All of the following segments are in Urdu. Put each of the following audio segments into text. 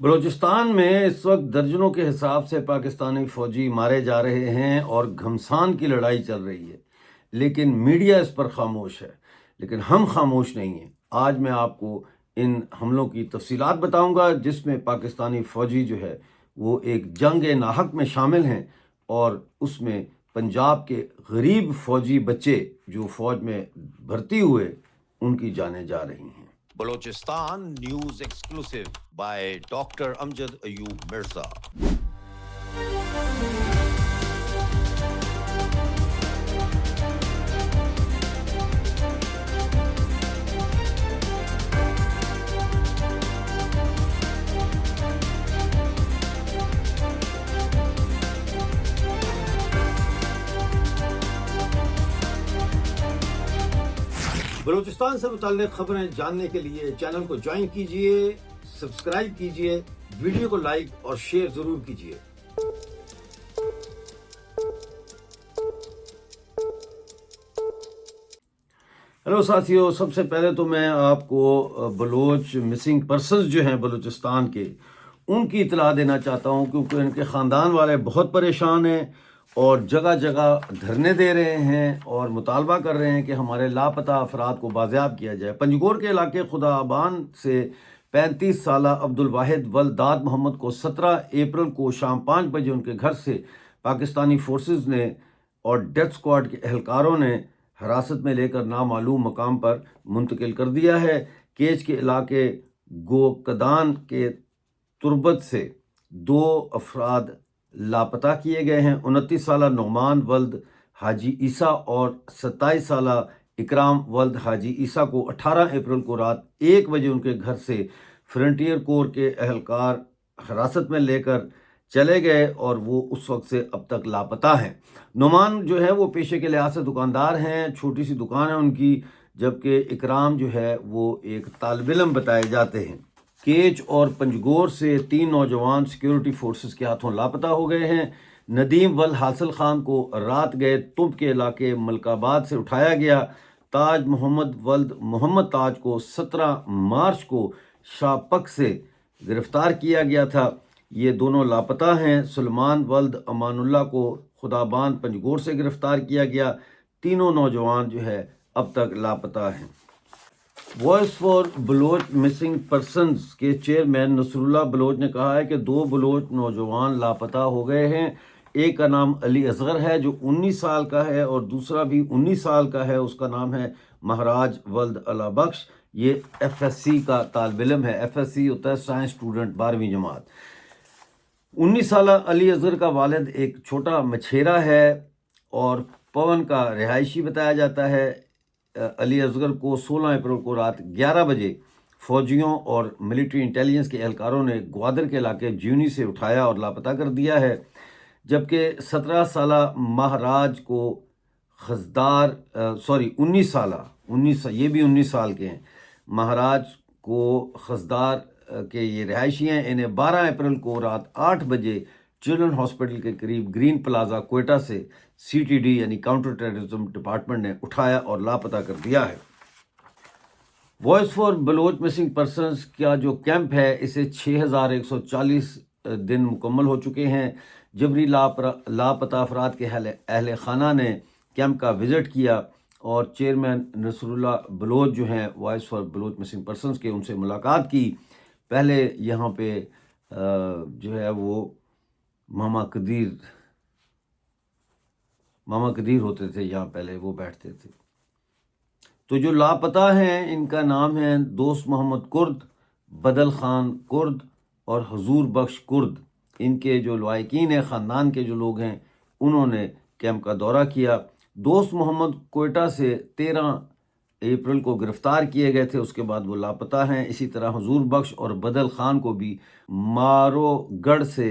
بلوچستان میں اس وقت درجنوں کے حساب سے پاکستانی فوجی مارے جا رہے ہیں اور گھمسان کی لڑائی چل رہی ہے، لیکن میڈیا اس پر خاموش ہے، لیکن ہم خاموش نہیں ہیں۔ آج میں آپ کو ان حملوں کی تفصیلات بتاؤں گا جس میں پاکستانی فوجی جو ہے وہ ایک جنگ ناحق میں شامل ہیں، اور اس میں پنجاب کے غریب فوجی بچے جو فوج میں بھرتی ہوئے ان کی جانیں جا رہی ہیں۔ Balochistan news exclusive by doctor Amjad Ayub Mirza. Balochistan سے متعلق خبریں جاننے کے لیے چینل کو جوائن کیجئے، سبسکرائب کیجئے، ویڈیو کو لائک اور شیئر ضرور کیجئے۔ ہیلو ساتھیو، سب سے پہلے تو میں آپ کو بلوچ مسنگ پرسنز جو ہیں بلوچستان کے، ان کی اطلاع دینا چاہتا ہوں، کیونکہ ان کے خاندان والے بہت پریشان ہیں اور جگہ جگہ دھرنے دے رہے ہیں اور مطالبہ کر رہے ہیں کہ ہمارے لاپتہ افراد کو بازیاب کیا جائے۔ پنجگور کے علاقے خدا آبان سے 35 سالہ عبدالواحد ولد داد محمد کو 17 اپریل کو شام 5 بجے ان کے گھر سے پاکستانی فورسز نے اور ڈیتھ سکواڈ کے اہلکاروں نے حراست میں لے کر نامعلوم مقام پر منتقل کر دیا ہے۔ کیچ کے علاقے گوکدان کے تربت سے 2 افراد لاپتہ کیے گئے ہیں۔ 29 سالہ نعمان ولد حاجی عیسیٰ اور 27 سالہ اکرام ولد حاجی عیسیٰ کو 18 اپریل کو رات 1 بجے ان کے گھر سے فرنٹیئر کور کے اہلکار حراست میں لے کر چلے گئے اور وہ اس وقت سے اب تک لاپتہ ہیں۔ نعمان جو ہے وہ پیشے کے لحاظ سے دکاندار ہیں، چھوٹی سی دکان ہے ان کی، جبکہ اکرام جو ہے وہ ایک طالب علم بتائے جاتے ہیں۔ کیچ اور پنجگور سے 3 نوجوان سیکیورٹی فورسز کے ہاتھوں لاپتہ ہو گئے ہیں۔ ندیم ولد حاصل خان کو رات گئے تمب کے علاقے ملک آباد سے اٹھایا گیا۔ تاج محمد ولد محمد تاج کو 17 مارچ کو شاپک سے گرفتار کیا گیا تھا، یہ دونوں لاپتہ ہیں۔ سلمان ولد امان اللہ کو خدابان پنجگور سے گرفتار کیا گیا۔ تینوں نوجوان جو ہے اب تک لاپتہ ہیں۔ Voice for Baloch missing persons کے چیئرمین نصر اللہ بلوچ نے کہا ہے کہ 2 بلوچ نوجوان لاپتہ ہو گئے ہیں۔ ایک کا نام علی اصغر ہے جو 19 سال کا ہے، اور دوسرا بھی 19 سال کا ہے، اس کا نام ہے مہراج ولد اللہ بخش۔ یہ ایف ایس سی کا طالب علم ہے۔ ایف ایس سی ہوتا ہے سائنس اسٹوڈنٹ، 12ویں جماعت۔ 19 سالہ علی اصغر کا والد ایک چھوٹا مچھیرا ہے اور پون کا رہائشی بتایا جاتا ہے۔ علی اصغر کو 16 اپریل کو رات 11 بجے فوجیوں اور ملٹری انٹیلیجنس کے اہلکاروں نے گوادر کے علاقے جیونی سے اٹھایا اور لاپتہ کر دیا ہے، جبکہ 17 سالہ مہراج کو 19 سالہ یہ بھی 19 سال کے ہیں، مہراج کو خزدار کے یہ رہائشی ہیں۔ انہیں 12 اپریل کو رات 8 بجے چلڈرن ہاسپٹل کے قریب گرین پلازا کوئٹہ سے سی ٹی ڈی یعنی کاؤنٹر ٹیررزم ڈپارٹمنٹ نے اٹھایا اور لاپتہ کر دیا ہے۔ Voice for Baloch missing persons کا جو کیمپ ہے اسے 6140 دن مکمل ہو چکے ہیں۔ جبری لاپتہ افراد کے اہل خانہ نے کیمپ کا وزٹ کیا اور چیئرمین نصر اللہ بلوچ جو ہیں voice for Baloch missing persons کے، ان سے ملاقات کی۔ پہلے یہاں پہ جو ہے وہ ماما قدیر ہوتے تھے، یہاں پہلے وہ بیٹھتے تھے۔ تو جو لاپتہ ہیں ان کا نام ہے دوست محمد کرد، بدل خان کرد اور حضور بخش کرد۔ ان کے جو لواحقین ہیں، خاندان کے جو لوگ ہیں، انہوں نے کیمپ کا دورہ کیا۔ دوست محمد کوئٹہ سے 13 اپریل کو گرفتار کیے گئے تھے، اس کے بعد وہ لاپتہ ہیں۔ اسی طرح حضور بخش اور بدل خان کو بھی مارو گڑھ سے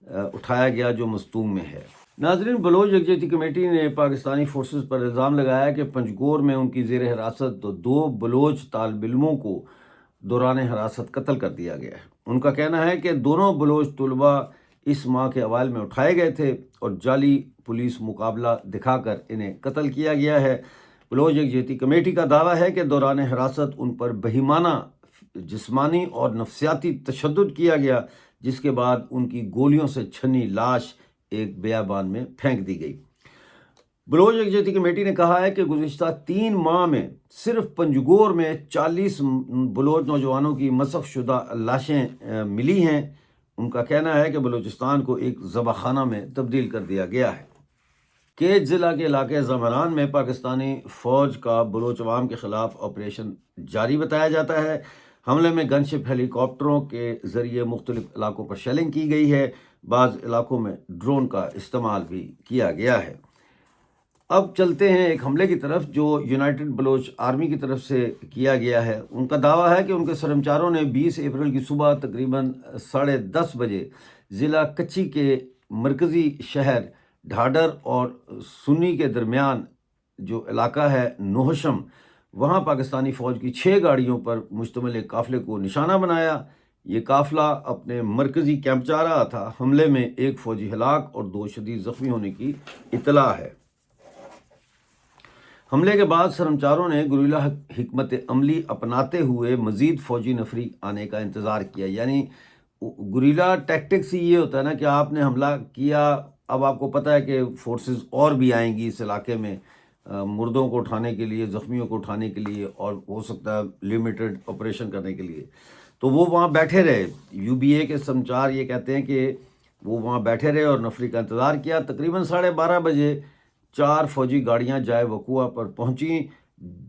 اٹھایا گیا جو مستونگ میں ہے۔ ناظرین، بلوچ یکجہتی کمیٹی نے پاکستانی فورسز پر الزام لگایا کہ پنجگور میں ان کی زیر حراست 2 بلوچ طالب علموں کو دوران حراست قتل کر دیا گیا ہے۔ ان کا کہنا ہے کہ دونوں بلوچ طلباء اس ماہ کے اوائل میں اٹھائے گئے تھے اور جعلی پولیس مقابلہ دکھا کر انہیں قتل کیا گیا ہے۔ بلوچ یکجہتی کمیٹی کا دعویٰ ہے کہ دوران حراست ان پر بہیمانہ جسمانی اور نفسیاتی تشدد کیا گیا، جس کے بعد ان کی گولیوں سے چھنی لاش ایک بیابان میں پھینک دی گئی۔ بلوچ یکجہتی کمیٹی نے کہا ہے کہ گزشتہ 3 ماہ میں صرف پنجگور میں 40 بلوچ نوجوانوں کی مسخ شدہ لاشیں ملی ہیں۔ ان کا کہنا ہے کہ بلوچستان کو ایک ذبح خانہ میں تبدیل کر دیا گیا ہے۔ کیچ ضلع کے علاقے زمران میں پاکستانی فوج کا بلوچ عوام کے خلاف آپریشن جاری بتایا جاتا ہے۔ حملے میں گن شپ ہیلی کاپٹروں کے ذریعے مختلف علاقوں پر شیلنگ کی گئی ہے، بعض علاقوں میں ڈرون کا استعمال بھی کیا گیا ہے۔ اب چلتے ہیں ایک حملے کی طرف جو یونائٹڈ بلوچ آرمی کی طرف سے کیا گیا ہے۔ ان کا دعویٰ ہے کہ ان کے سرمچاروں نے 20 اپریل کی صبح تقریباً 10:30 بجے ضلع کچی کے مرکزی شہر ڈھاڈر اور سنی کے درمیان جو علاقہ ہے نوہشم، وہاں پاکستانی فوج کی 6 گاڑیوں پر مشتمل ایک قافلے کو نشانہ بنایا۔ یہ قافلہ اپنے مرکزی کیمپ جا رہا تھا۔ حملے میں ایک فوجی ہلاک اور 2 شدید زخمی ہونے کی اطلاع ہے۔ حملے کے بعد سرمچاروں نے گریلا حکمت عملی اپناتے ہوئے مزید فوجی نفری آنے کا انتظار کیا۔ یعنی گریلا ٹیکٹکس ہی یہ ہوتا ہے نا کہ آپ نے حملہ کیا، اب آپ کو پتہ ہے کہ فورسز اور بھی آئیں گی اس علاقے میں مردوں کو اٹھانے کے لیے، زخمیوں کو اٹھانے کے لیے، اور ہو سکتا ہے لمیٹڈ آپریشن کرنے کے لیے، تو وہ وہاں بیٹھے رہے۔ یو بی اے کے سرمچار یہ کہتے ہیں کہ وہ وہاں بیٹھے رہے اور نفری کا انتظار کیا۔ تقریباً 12:30 بجے 4 فوجی گاڑیاں جائے وقوع پر پہنچیں،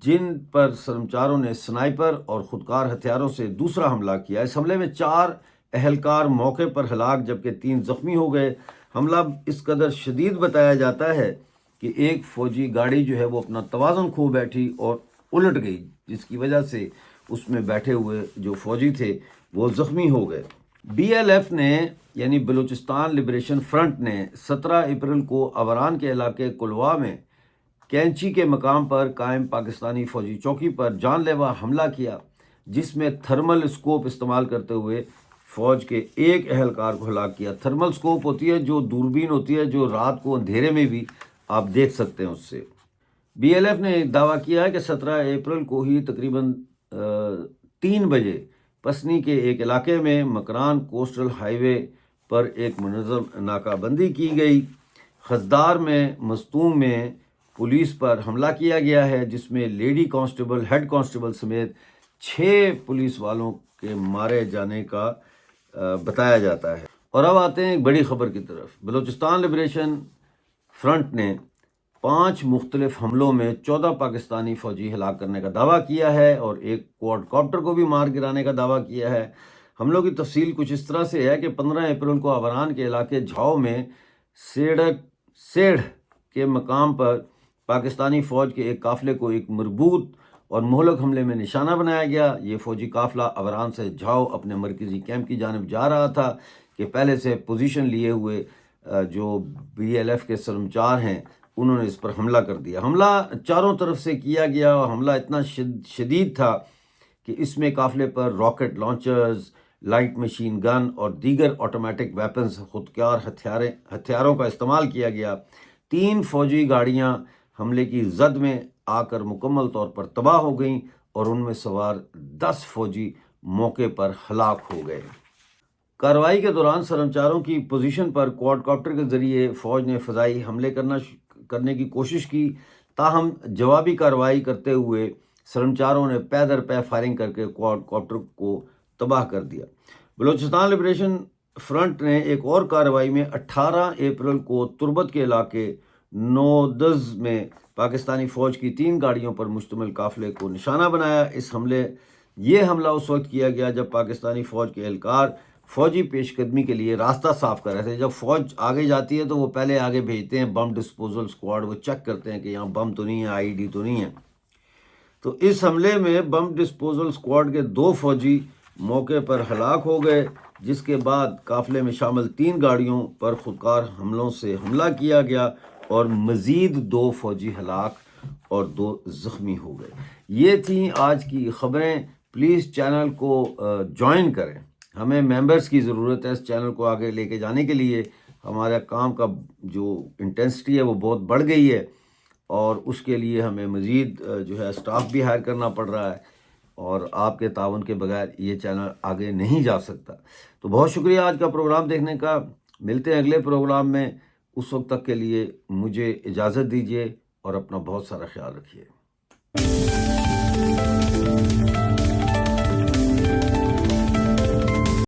جن پر سرمچاروں نے سنائپر اور خودکار ہتھیاروں سے دوسرا حملہ کیا۔ اس حملے میں 4 اہلکار موقع پر ہلاک جبکہ 3 زخمی ہو گئے۔ حملہ اس قدر شدید بتایا جاتا ہے کہ ایک فوجی گاڑی جو ہے وہ اپنا توازن کھو بیٹھی اور الٹ گئی، جس کی وجہ سے اس میں بیٹھے ہوئے جو فوجی تھے وہ زخمی ہو گئے۔ بی ایل ایف نے یعنی بلوچستان لبریشن فرنٹ نے 17 اپریل کو اوران کے علاقے کلوا میں کینچی کے مقام پر قائم پاکستانی فوجی چوکی پر جان لیوا حملہ کیا، جس میں تھرمل اسکوپ استعمال کرتے ہوئے فوج کے ایک اہلکار کو ہلاک کیا۔ تھرمل اسکوپ ہوتی ہے جو دوربین ہوتی ہے جو رات کو اندھیرے میں بھی آپ دیکھ سکتے ہیں اس سے۔ بی ایل ایف نے دعویٰ کیا ہے کہ 17 اپریل کو ہی تقریباً 3 بجے پسنی کے ایک علاقے میں مکران کوسٹل ہائی وے پر ایک منظم ناکہ بندی کی گئی۔ خزدار میں مستونگ میں پولیس پر حملہ کیا گیا ہے، جس میں لیڈی کانسٹیبل، ہیڈ کانسٹیبل سمیت 6 پولیس والوں کے مارے جانے کا بتایا جاتا ہے۔ اور اب آتے ہیں ایک بڑی خبر کی طرف۔ بلوچستان لبریشن فرنٹ نے 5 مختلف حملوں میں 14 پاکستانی فوجی ہلاک کرنے کا دعویٰ کیا ہے اور ایک کوڈ کاپٹر کو بھی مار گرانے کا دعویٰ کیا ہے۔ حملوں کی تفصیل کچھ اس طرح سے ہے کہ 15 اپریل کو اوران کے علاقے جھاؤ میں سیڑھ کے مقام پر پاکستانی فوج کے ایک قافلے کو ایک مربوط اور مہلک حملے میں نشانہ بنایا گیا۔ یہ فوجی قافلہ اوران سے جھاؤ اپنے مرکزی کیمپ کی جانب جا رہا تھا کہ پہلے سے پوزیشن لیے ہوئے جو بی ایل ایف کے سرمچار ہیں انہوں نے اس پر حملہ کر دیا۔ حملہ چاروں طرف سے کیا گیا اور حملہ اتنا شدید تھا کہ اس میں قافلے پر rocket launchers, light machine gun اور دیگر آٹومیٹک ویپنز، خودکار ہتھیاروں کا استعمال کیا گیا۔ 3 فوجی گاڑیاں حملے کی زد میں آ کر مکمل طور پر تباہ ہو گئیں اور ان میں سوار 10 فوجی موقع پر ہلاک ہو گئے۔ کارروائی کے دوران سرمچاروں کی پوزیشن پر کوڈ کاپٹر کے ذریعے فوج نے فضائی حملے کرنے کی کوشش کی، تاہم جوابی کارروائی کرتے ہوئے سرمچاروں نے پے در پے فائرنگ کر کے کوڈ کاپٹر کو تباہ کر دیا۔ بلوچستان لبریشن فرنٹ نے ایک اور کارروائی میں 18 اپریل کو تربت کے علاقے نودز میں پاکستانی فوج کی 3 گاڑیوں پر مشتمل قافلے کو نشانہ بنایا۔ یہ حملہ اس وقت کیا گیا جب پاکستانی فوج کے اہلکار فوجی پیش قدمی کے لیے راستہ صاف کر رہے تھے۔ جب فوج آگے جاتی ہے تو وہ پہلے آگے بھیجتے ہیں بم ڈسپوزل اسکواڈ، وہ چیک کرتے ہیں کہ یہاں بم تو نہیں ہے، آئی ڈی تو نہیں ہے۔ تو اس حملے میں بم ڈسپوزل اسکواڈ کے 2 فوجی موقع پر ہلاک ہو گئے، جس کے بعد قافلے میں شامل 3 گاڑیوں پر خودکار حملوں سے حملہ کیا گیا اور مزید 2 فوجی ہلاک اور 2 زخمی ہو گئے۔ یہ تھیں آج کی خبریں۔ پلیز چینل کو جوائن کریں، ہمیں ممبرز کی ضرورت ہے اس چینل کو آگے لے کے جانے کے لیے۔ ہمارا کام کا جو انٹینسٹی ہے وہ بہت بڑھ گئی ہے اور اس کے لیے ہمیں مزید جو ہے سٹاف بھی ہائر کرنا پڑ رہا ہے، اور آپ کے تعاون کے بغیر یہ چینل آگے نہیں جا سکتا. تو بہت شکریہ آج کا پروگرام دیکھنے کا. ملتے ہیں اگلے پروگرام میں. اس وقت تک کے لیے مجھے اجازت دیجیے اور اپنا بہت سارا خیال رکھیے.